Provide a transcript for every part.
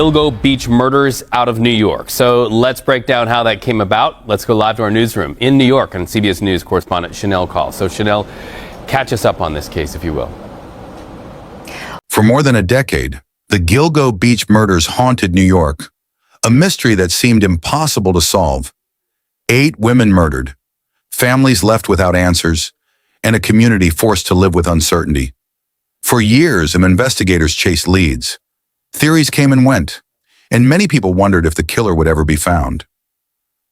Gilgo Beach murders out of New York. So let's break down how that came about. Let's go live to our newsroom in New York, and CBS News correspondent Chanel Call. So Chanel, catch us up on this case, if you will. For more than a decade, the Gilgo Beach murders haunted New York, a mystery that seemed impossible to solve. 8 women murdered, families left without answers, and a community forced to live with uncertainty. For years, investigators chased leads. Theories came and went, and many people wondered if the killer would ever be found.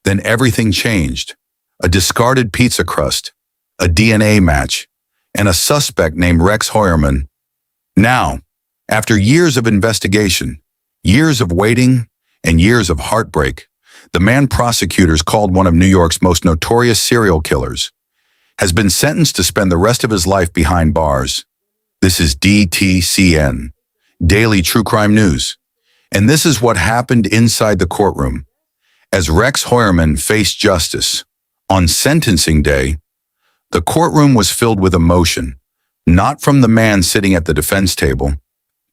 Then everything changed. A discarded pizza crust, a DNA match, and a suspect named Rex Heuermann. Now, after years of investigation, years of waiting, and years of heartbreak, the man prosecutors called one of New York's most notorious serial killers has been sentenced to spend the rest of his life behind bars. This is DTCN, Daily True Crime News. And this is what happened inside the courtroom. As Rex Heuermann faced justice, on sentencing day, the courtroom was filled with emotion, not from the man sitting at the defense table,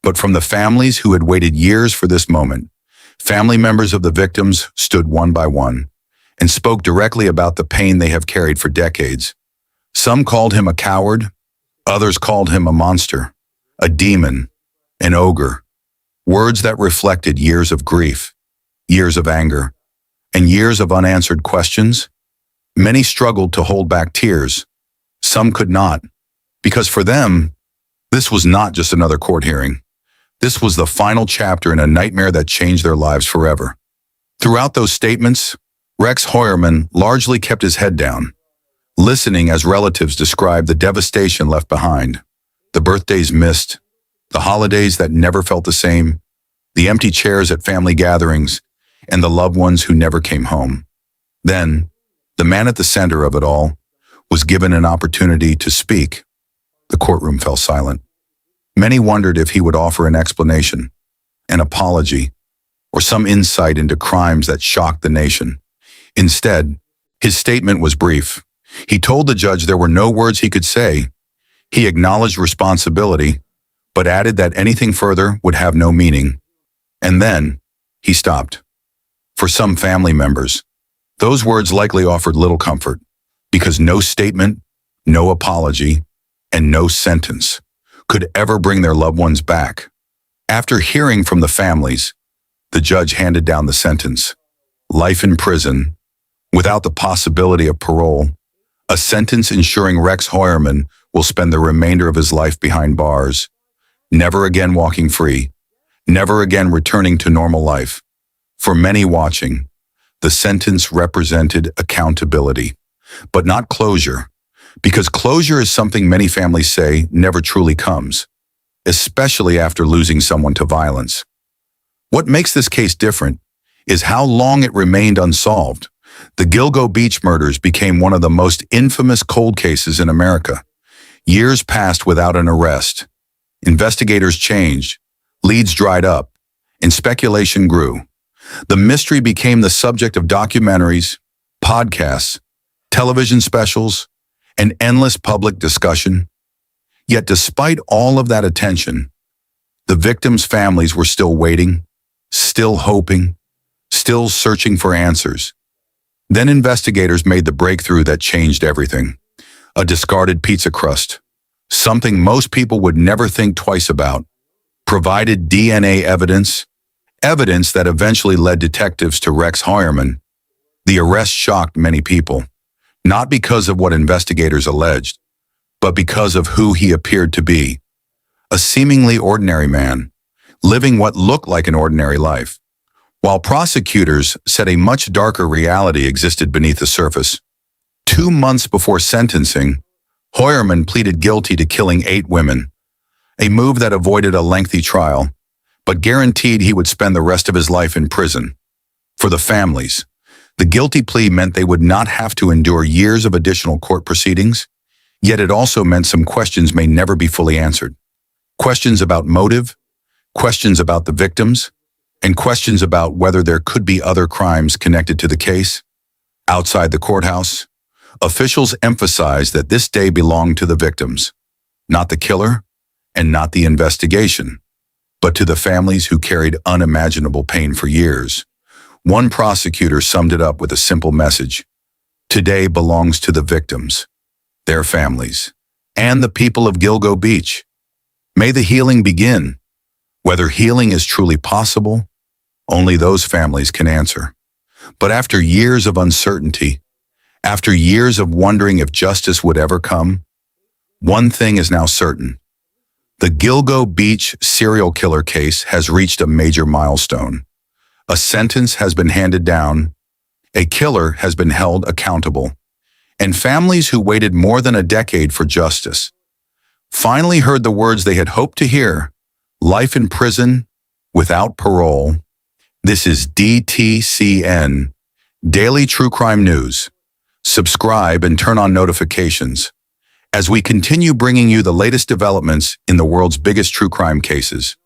but from the families who had waited years for this moment. Family members of the victims stood one by one and spoke directly about the pain they have carried for decades. Some called him a coward, others called him a monster, a demon, an ogre, words that reflected years of grief, years of anger, and years of unanswered questions. Many struggled to hold back tears. Some could not, because for them, this was not just another court hearing. This was the final chapter in a nightmare that changed their lives forever. Throughout those statements, Rex Heuermann largely kept his head down, listening as relatives described the devastation left behind, the birthdays missed, the holidays that never felt the same, the empty chairs at family gatherings, and the loved ones who never came home. Then, the man at the center of it all was given an opportunity to speak. The courtroom fell silent. Many wondered if he would offer an explanation, an apology, or some insight into crimes that shocked the nation. Instead, his statement was brief. He told the judge there were no words he could say. He acknowledged responsibility, but added that anything further would have no meaning. And then, he stopped. For some family members, those words likely offered little comfort, because no statement, no apology, and no sentence could ever bring their loved ones back. After hearing from the families, the judge handed down the sentence: life in prison, without the possibility of parole, a sentence ensuring Rex Heuermann will spend the remainder of his life behind bars, never again walking free, never again returning to normal life. For many watching, the sentence represented accountability, but not closure, because closure is something many families say never truly comes, especially after losing someone to violence. What makes this case different is how long it remained unsolved. The Gilgo Beach murders became one of the most infamous cold cases in America. Years passed without an arrest. Investigators changed, leads dried up, and speculation grew. The mystery became the subject of documentaries, podcasts, television specials, and endless public discussion. Yet despite all of that attention, the victims' families were still waiting, still hoping, still searching for answers. Then investigators made the breakthrough that changed everything. A discarded pizza crust, something most people would never think twice about, provided DNA evidence that eventually led detectives to Rex Heuermann. The arrest shocked many people, not because of what investigators alleged, but because of who he appeared to be. A seemingly ordinary man, living what looked like an ordinary life, while prosecutors said a much darker reality existed beneath the surface. 2 months before sentencing, Heuermann pleaded guilty to killing 8 women, a move that avoided a lengthy trial, but guaranteed he would spend the rest of his life in prison. For the families, the guilty plea meant they would not have to endure years of additional court proceedings, yet it also meant some questions may never be fully answered. Questions about motive, questions about the victims, and questions about whether there could be other crimes connected to the case. Outside the courthouse, officials emphasized that this day belonged to the victims, not the killer and not the investigation. but to the families who carried unimaginable pain for years. One prosecutor summed it up with a simple message. Today belongs to the victims, their families, and the people of Gilgo Beach. May the healing begin. Whether healing is truly possible, only those families can answer. But after years of uncertainty, after years of wondering if justice would ever come, one thing is now certain. The Gilgo Beach serial killer case has reached a major milestone. A sentence has been handed down, a killer has been held accountable, and families who waited more than a decade for justice finally heard the words they had hoped to hear: life in prison without parole. This is DTCN, Daily True Crime News. Subscribe and turn on notifications as we continue bringing you the latest developments in the world's biggest true crime cases.